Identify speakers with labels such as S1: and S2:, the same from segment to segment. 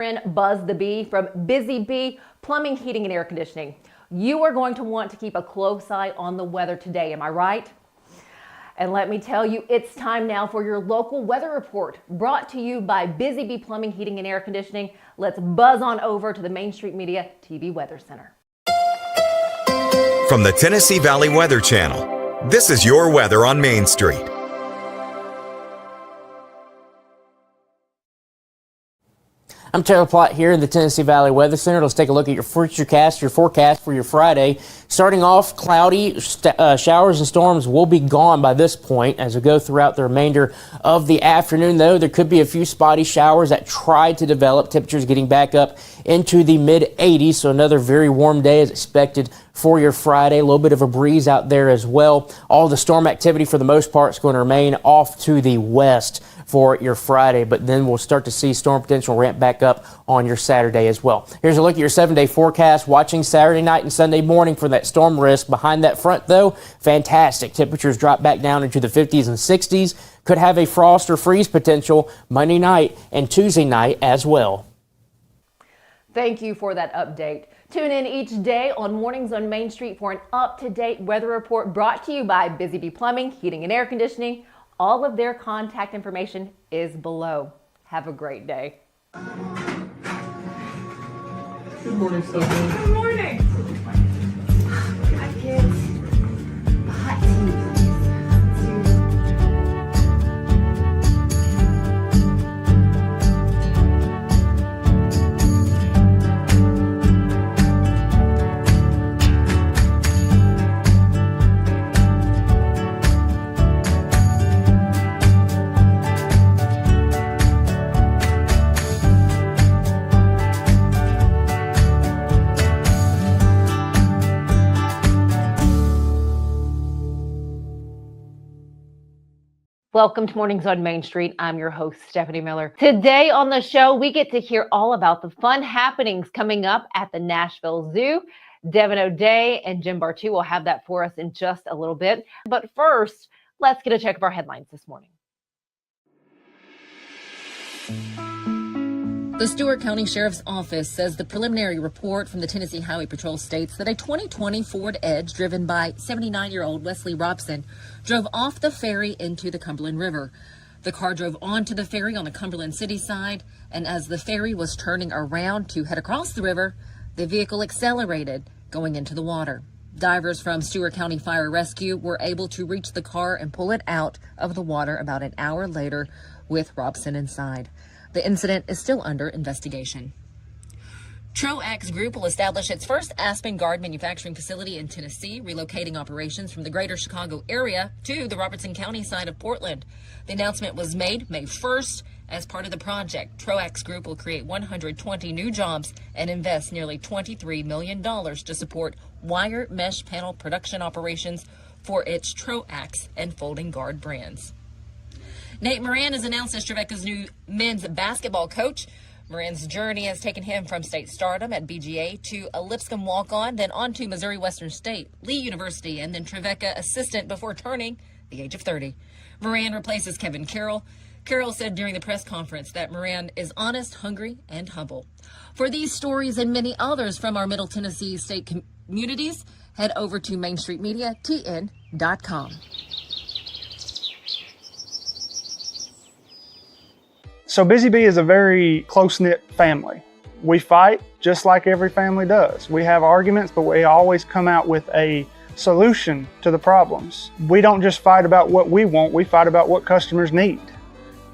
S1: Buzz the Bee from Busy Bee Plumbing, Heating, and Air Conditioning. You are going to want to keep a close eye on the weather today, am I right? And let me tell you, it's time now for your local weather report, brought to you by Busy Bee Plumbing, Heating, and Air Conditioning. Let's buzz on over to the Main Street Media TV Weather Center.
S2: From the Tennessee Valley Weather Channel, this is your weather on Main Street.
S3: I'm Taylor Plott here in the Tennessee Valley Weather Center. Let's take a look at your forecast for your Friday. Starting off, cloudy, showers and storms will be gone by this point as we go throughout the remainder of the afternoon, though. There could be a few spotty showers that try to develop. Temperatures getting back up into the mid-80s, so another very warm day is expected for your Friday. A little bit of a breeze out there as well. All the storm activity for the most part is going to remain off to the west for your Friday, but then we'll start to see storm potential ramp back up on your Saturday as well. Here's a look at your 7-day forecast, watching Saturday night and Sunday morning for that storm risk. Behind that front, though, fantastic. Temperatures drop back down into the 50s and 60s. Could have a frost or freeze potential Monday night and Tuesday night as well.
S1: Thank you for that update. Tune in each day on Mornings on Main Street for an up-to-date weather report brought to you by Busy Bee Plumbing, Heating, and Air Conditioning. All of their contact information is below. Have a great day.
S4: Good morning, Stefanie.
S5: Good morning. Hi, kids. Hot tea.
S1: Welcome to Mornings on Main Street. I'm your host, Stefanie Miller. Today on the show, we get to hear all about the fun happenings coming up at the Nashville Zoo. Devon O'Day and Jim Bartoo will have that for us in just a little bit. But first, let's get a check of our headlines this morning.
S6: The Stewart County Sheriff's Office says the preliminary report from the Tennessee Highway Patrol states that a 2020 Ford Edge driven by 79-year-old Wesley Robson drove off the ferry into the Cumberland River. The car drove onto the ferry on the Cumberland City side, and as the ferry was turning around to head across the river, the vehicle accelerated, going into the water. Divers from Stewart County Fire Rescue were able to reach the car and pull it out of the water about an hour later with Robson inside. The incident is still under investigation. Troax Group will establish its first Aspen guard manufacturing facility in Tennessee, relocating operations from the greater Chicago area to the Robertson County side of Portland. The announcement was made May 1st. As part of the project, Troax Group will create 120 new jobs and invest nearly $23 million to support wire mesh panel production operations for its Troax and Folding Guard brands. Nate Moran is announced as Trevecca's new men's basketball coach. Moran's journey has taken him from state stardom at BGA to a Lipscomb walk-on, then on to Missouri Western State, Lee University, and then Trevecca assistant before turning the age of 30. Moran replaces Kevin Carroll. Carroll said during the press conference that Moran is honest, hungry, and humble. For these stories and many others from our Middle Tennessee state communities, head over to mainstreetmediatn.com.
S4: So Busy Bee is a very close-knit family. We fight just like every family does. We have arguments, but we always come out with a solution to the problems. We don't just fight about what we want, we fight about what customers need.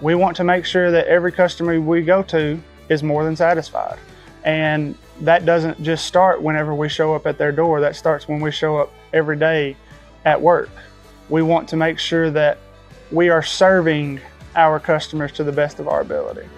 S4: We want to make sure that every customer we go to is more than satisfied. And that doesn't just start whenever we show up at their door, that starts when we show up every day at work. We want to make sure that we are serving our customers to the best of our ability.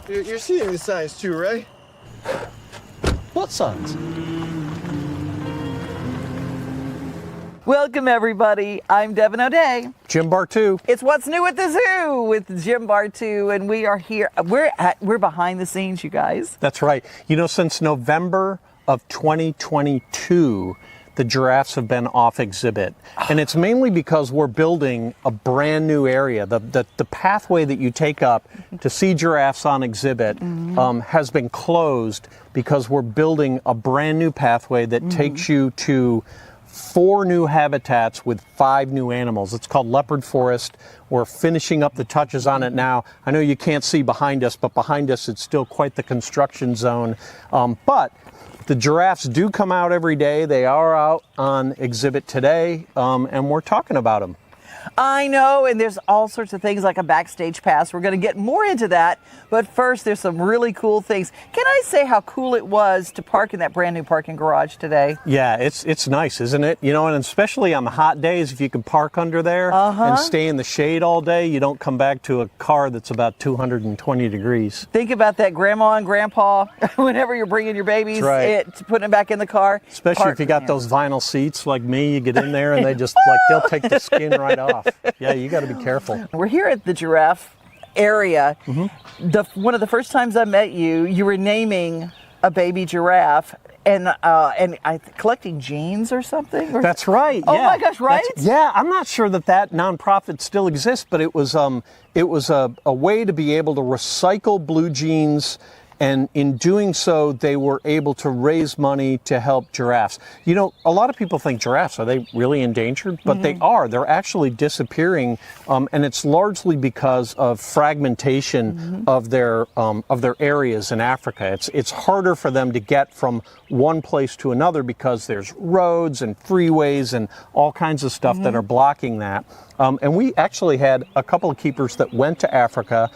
S7: You're seeing the signs too, right?
S8: What signs?
S7: Welcome, everybody. I'm Devon O'Day.
S8: Jim Bartoo.
S7: It's What's New at the Zoo with Jim Bartoo, and we are here. We're behind the scenes, you guys.
S8: That's right. You know, since November of 2022, the giraffes have been off exhibit. And it's mainly because we're building a brand new area. The pathway that you take up to see giraffes on exhibit has been closed because we're building a brand new pathway that takes you to 4 new habitats with 5 new animals. It's called Leopard Forest. We're finishing up the touches on it now. I know you can't see behind us, but behind us it's still quite the construction zone. But the giraffes do come out every day. They are out on exhibit today, and we're talking about them.
S7: I know, and there's all sorts of things like a backstage pass. We're going to get more into that, but first there's some really cool things. Can I say how cool it was to park in that brand new parking garage today?
S8: Yeah, it's nice, isn't it? You know, and especially on the hot days, if you can park under there and stay in the shade all day, you don't come back to a car that's about 220 degrees.
S7: Think about that, Grandma and Grandpa, whenever you're bringing your babies,
S8: right.
S7: Putting them back in the car.
S8: Especially if you got those vinyl seats like me, you get in there and they just, they'll take the skin right off. Yeah, you got to be careful.
S7: We're here at the giraffe area. One of the first times I met you, you were naming a baby giraffe and collecting genes or something.
S8: That's right.
S7: Oh
S8: yeah.
S7: my gosh, right?
S8: Yeah, I'm not sure that nonprofit still exists, but it was a way to be able to recycle blue jeans. And in doing so, they were able to raise money to help giraffes. You know, a lot of people think giraffes, are they really endangered? But they are. They're actually disappearing, and it's largely because of fragmentation of their areas in Africa. It's harder for them to get from one place to another because there's roads and freeways and all kinds of stuff that are blocking that. And we actually had a couple of keepers that went to Africa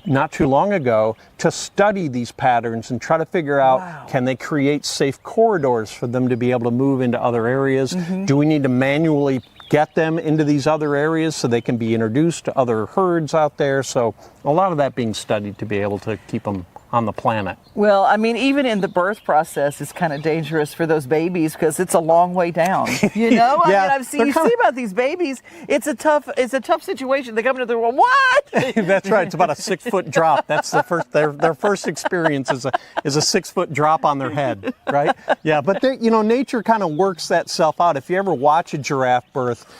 S8: not too long ago to study these patterns and try to figure out, can they create safe corridors for them to be able to move into other areas? Do we need to manually get them into these other areas so they can be introduced to other herds out there? So a lot of that being studied to be able to keep them on the planet.
S7: Well, I mean, even in the birth process, it's kind of dangerous for those babies because it's a long way down. You know,
S8: Yeah,
S7: you see about these babies. It's a tough situation. They come into the world. What?
S8: That's right. It's about a 6-foot drop. That's the first. Their first experience is a 6-foot drop on their head, right? Yeah, but nature kind of works that self out. If you ever watch a giraffe birth,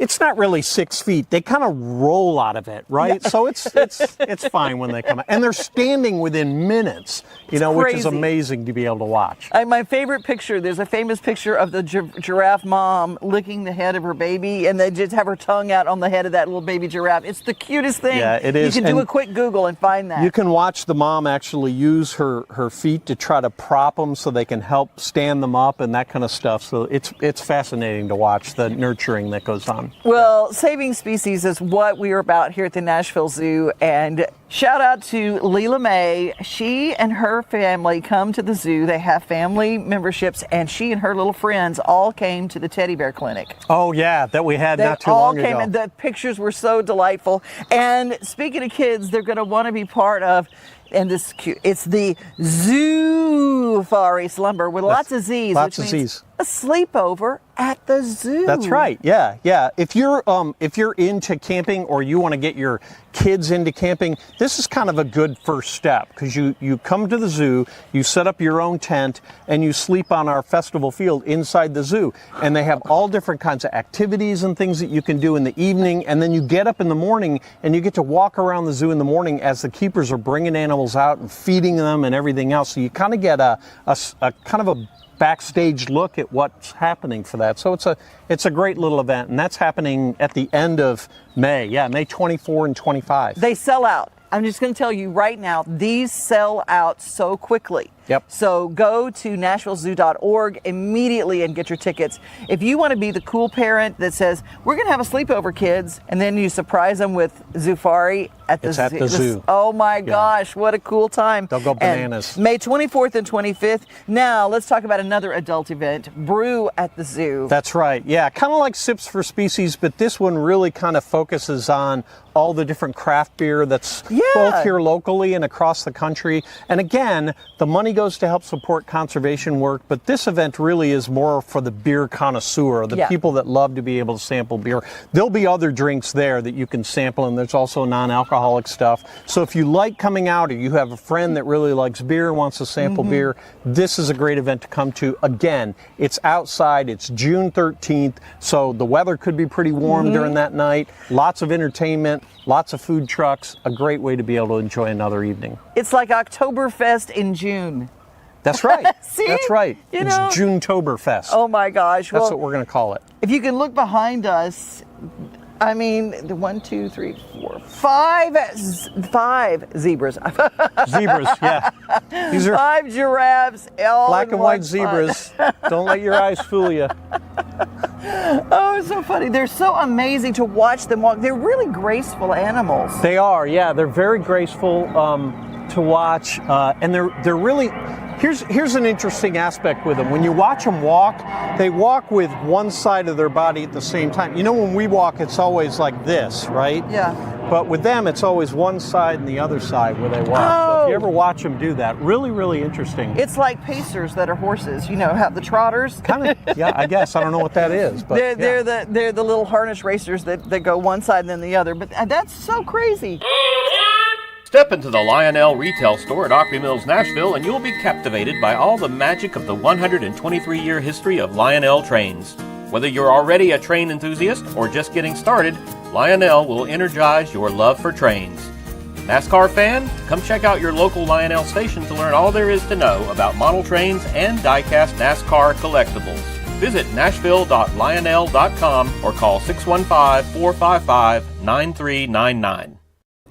S8: it's not really 6 feet. They kind of roll out of it, right? Yeah. So it's fine when they come out. And they're standing within minutes, which is amazing to be able to watch.
S7: My favorite picture, there's a famous picture of the giraffe mom licking the head of her baby, and they just have her tongue out on the head of that little baby giraffe. It's the cutest thing.
S8: Yeah, it is.
S7: You can do a quick Google and find that.
S8: You can watch the mom actually use her feet to try to prop them so they can help stand them up and that kind of stuff. So it's fascinating to watch the nurturing that goes on.
S7: Well, saving species is what we are about here at the Nashville Zoo, and shout out to Leela May. She and her family come to the zoo. They have family memberships, and she and her little friends all came to the teddy bear clinic.
S8: Oh yeah, that we had not too long ago.
S7: They all came, and the pictures were so delightful. And speaking of kids, they're going to want to be part of. And this is cute. It's the Zoo-fari slumber with lots of Z's.
S8: Lots
S7: which
S8: of
S7: means
S8: Z's.
S7: A sleepover at the zoo.
S8: That's right. Yeah. If you're into camping or you want to get your kids into camping, this is kind of a good first step because you come to the zoo, you set up your own tent, and you sleep on our festival field inside the zoo. And they have all different kinds of activities and things that you can do in the evening. And then you get up in the morning and you get to walk around the zoo in the morning as the keepers are bringing animals out and feeding them and everything else. So you kind of get a kind of a backstage look at what's happening for that. So it's a great little event, and that's happening at the end of May. Yeah, May 24 and 25.
S7: They sell out. I'm just going to tell you right now, these sell out so quickly.
S8: Yep.
S7: So go to nashvillezoo.org immediately and get your tickets. If you want to be the cool parent that says, we're going to have a sleepover, kids, and then you surprise them with Zoofari at the zoo.
S8: It's at the zoo.
S7: Oh my gosh, what a cool time.
S8: They'll go bananas.
S7: And May 24th and 25th. Now, let's talk about another adult event, Brew at the Zoo.
S8: That's right. Yeah, kind of like Sips for Species, but this one really kind of focuses on all the different craft beer that's both here locally and across the country. And again, the money goes to help support conservation work, but this event really is more for the beer connoisseur, the people that love to be able to sample beer. There'll be other drinks there that you can sample, and there's also non-alcoholic stuff. So if you like coming out, or you have a friend that really likes beer and wants to sample beer, this is a great event to come to. Again, it's outside, it's June 13th, so the weather could be pretty warm during that night. Lots of entertainment, lots of food trucks, a great way to be able to enjoy another evening.
S7: It's like Oktoberfest in June.
S8: That's right.
S7: See?
S8: That's right.
S7: You
S8: it's
S7: know?
S8: Junetoberfest.
S7: Oh my gosh.
S8: That's
S7: Well,
S8: what we're going to call it.
S7: if you can look behind us, I mean, the 1, 2, 3, 4, 5 zebras.
S8: Zebras, yeah. These are
S7: 5 giraffes. All
S8: black
S7: in
S8: and
S7: one
S8: white
S7: spot.
S8: zebras. Don't let your eyes fool you.
S7: Oh, it's so funny. They're so amazing to watch them walk. They're really graceful animals.
S8: They are, yeah. They're very graceful to watch, and they're really. Here's an interesting aspect with them. When you watch them walk, they walk with one side of their body at the same time. You know, when we walk, it's always like this, right?
S7: Yeah.
S8: But with them, it's always one side and the other side where they walk. So if you ever watch them do that, really, really interesting.
S7: It's like pacers that are horses. You know, have the trotters.
S8: Kind of, yeah. I guess I don't know what that is, but
S7: They're the little harness racers that go one side and then the other. But that's so crazy.
S9: Step into the Lionel retail store at Opry Mills, Nashville, and you'll be captivated by all the magic of the 123-year history of Lionel trains. Whether you're already a train enthusiast or just getting started, Lionel will energize your love for trains. NASCAR fan? Come check out your local Lionel station to learn all there is to know about model trains and die-cast NASCAR collectibles. Visit nashville.lionel.com or call 615-455-9399.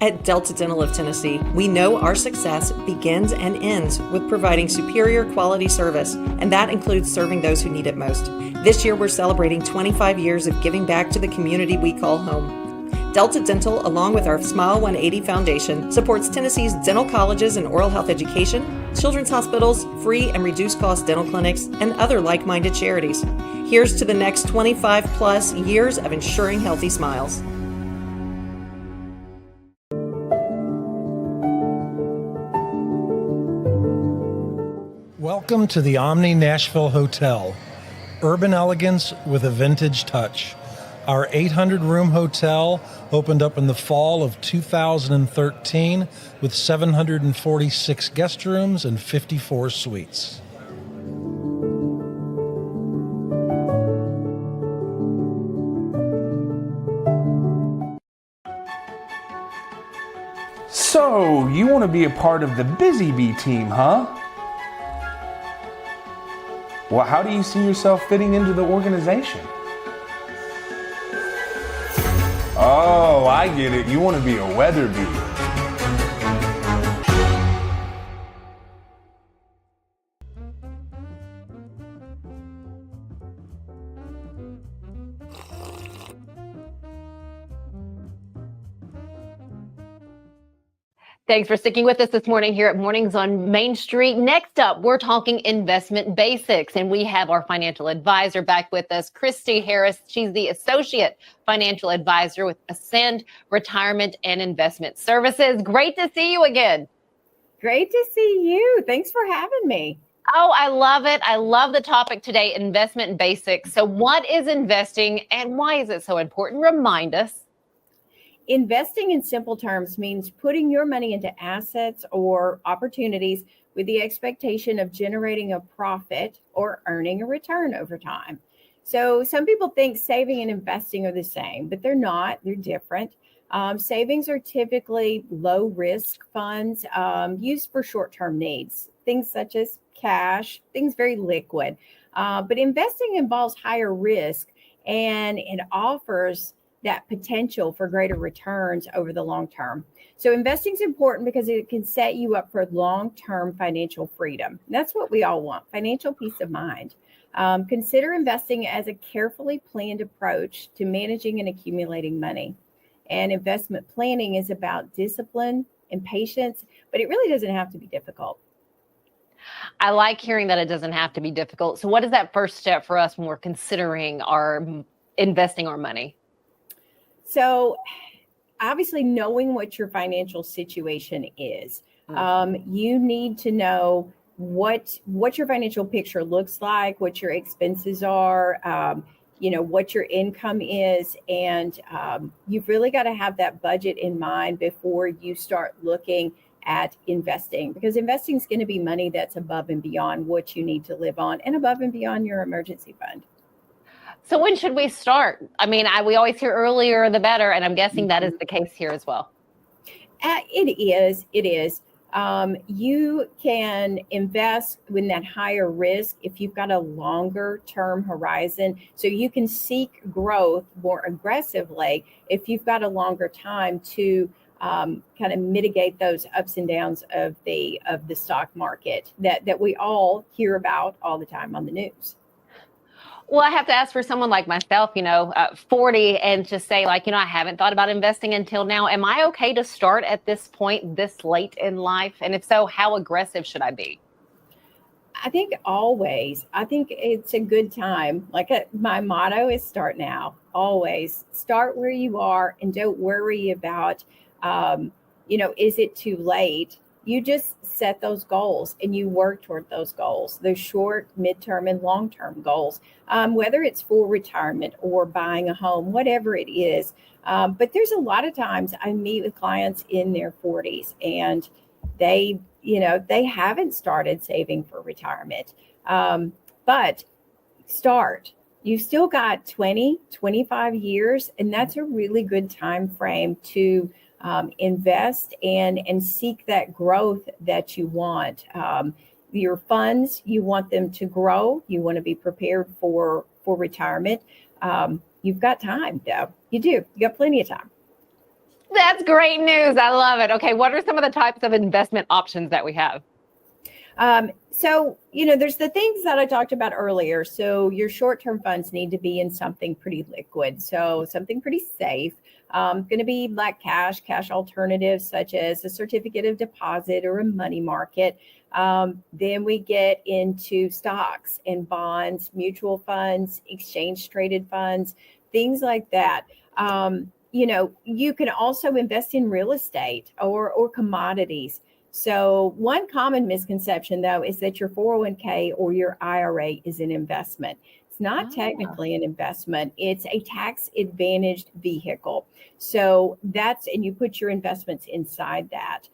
S10: At Delta Dental of Tennessee, we know our success begins and ends with providing superior quality service, and that includes serving those who need it most. This year, we're celebrating 25 years of giving back to the community we call home. Delta Dental, along with our Smile 180 Foundation, supports Tennessee's dental colleges and oral health education, children's hospitals, free and reduced cost dental clinics, and other like-minded charities. Here's to the next 25 plus years of ensuring healthy smiles.
S11: Welcome to the Omni Nashville Hotel. Urban elegance with a vintage touch. Our 800-room hotel opened up in the fall of 2013 with 746 guest rooms and 54 suites.
S12: So, you want to be a part of the Busy Bee team, huh? Well, how do you see yourself fitting into the organization? Oh, I get it. You want to be a weather bee.
S1: Thanks for sticking with us this morning here at Mornings on Main Street. Next up, we're talking investment basics, and we have our financial advisor back with us, Christy Harris. She's the Associate Financial Advisor with Ascend Retirement and Investment Services. Great to see you again.
S13: Great to see you. Thanks for having me.
S1: Oh, I love it. I love the topic today, investment basics. So what is investing and why is it so important? Remind us.
S13: Investing in simple terms means putting your money into assets or opportunities with the expectation of generating a profit or earning a return over time. So some people think saving and investing are the same, but they're not. They're different. Savings are typically low risk funds used for short-term needs, things such as cash, things very liquid. But investing involves higher risk and it offers that potential for greater returns over the long term. So investing is important because it can set you up for long-term financial freedom. That's what we all want, financial peace of mind. Consider investing as a carefully planned approach to managing and accumulating money. And investment planning is about discipline and patience, but it really doesn't have to be difficult.
S1: I like hearing that it doesn't have to be difficult. So what is that first step for us when we're considering our investing our money?
S13: So obviously knowing what your financial situation is, you need to know what your financial picture looks like, what your expenses are, what your income is. And you've really got to have that budget in mind before you start looking at investing, because investing is going to be money that's above and beyond what you need to live on and above and beyond your emergency fund.
S1: So when should we start? I mean, we always hear earlier the better, and I'm guessing that is the case here as well.
S13: It is. You can invest in that higher risk if you've got a longer term horizon. So you can seek growth more aggressively if you've got a longer time to kind of mitigate those ups and downs of the stock market that we all hear about all the time on the news.
S1: Well, I have to ask for someone like myself, 40, and just say, I haven't thought about investing until now. Am I okay to start at this point, this late in life? And if so, how aggressive should I be?
S13: I think it's a good time. My motto is start now. Always start where you are and don't worry about, is it too late? You just set those goals and you work toward those goals, those short, midterm, and long-term goals, whether it's for retirement or buying a home, whatever it is. But there's a lot of times I meet with clients in their 40s and they haven't started saving for retirement. But start. You've still got 20, 25 years, and that's a really good time frame to invest and seek that growth that you want. Your funds, you want them to grow. You want to be prepared for retirement. You've got time, though. You do. You got plenty of time.
S1: That's great news. I love it. Okay, what are some of the types of investment options that we have?
S13: So, there's the things that I talked about earlier. So your short-term funds need to be in something pretty liquid. So something pretty safe. Going to be like cash alternatives such as a certificate of deposit or a money market. Then we get into stocks and bonds, mutual funds, exchange traded funds, things like that. You can also invest in real estate or commodities. So one common misconception, though, is that your 401k or your IRA is an investment. It's not technically an investment. It's a tax advantaged vehicle. So and you put your investments inside that.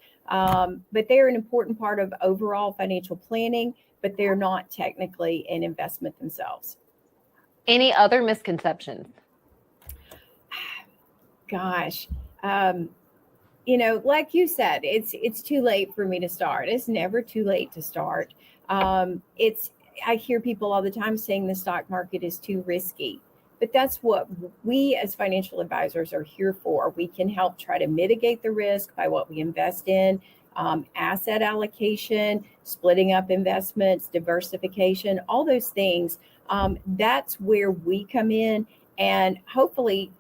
S13: But they're an important part of overall financial planning, but they're not technically an investment themselves.
S1: Any other misconceptions?
S13: Gosh, like you said, it's too late for me to start. It's never too late to start. I hear people all the time saying the stock market is too risky, but that's what we as financial advisors are here for. We can help try to mitigate the risk by what we invest in, asset allocation, splitting up investments, diversification, all those things. That's where we come in and hopefully,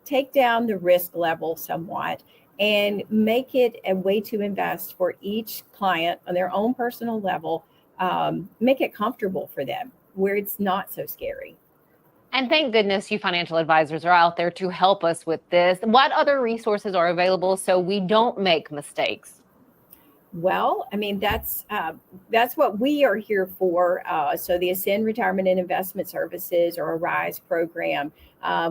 S13: take down the risk level somewhat and make it a way to invest for each client on their own personal level. Make it comfortable for them where it's not so scary.
S1: And thank goodness you financial advisors are out there to help us with this. What other resources are available so we don't make mistakes?
S13: Well, that's what we are here for. So the Ascend Retirement and Investment Services, or ARISE program,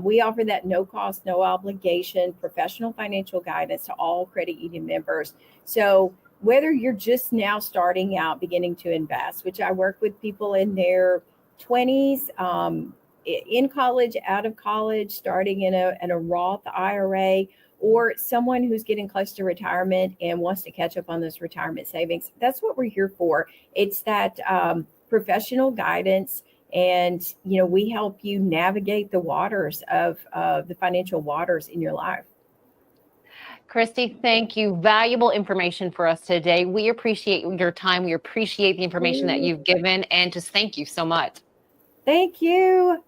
S13: we offer that no cost, no obligation, professional financial guidance to all credit union members. So whether you're just now starting out, beginning to invest, which I work with people in their 20s, in college, out of college, starting in a Roth IRA, or someone who's getting close to retirement and wants to catch up on those retirement savings. That's what we're here for. It's that professional guidance, and we help you navigate the waters of the financial waters in your life.
S1: Christy, thank you. Valuable information for us today. We appreciate your time. We appreciate the information that you've given, and just thank you so much.
S13: Thank you.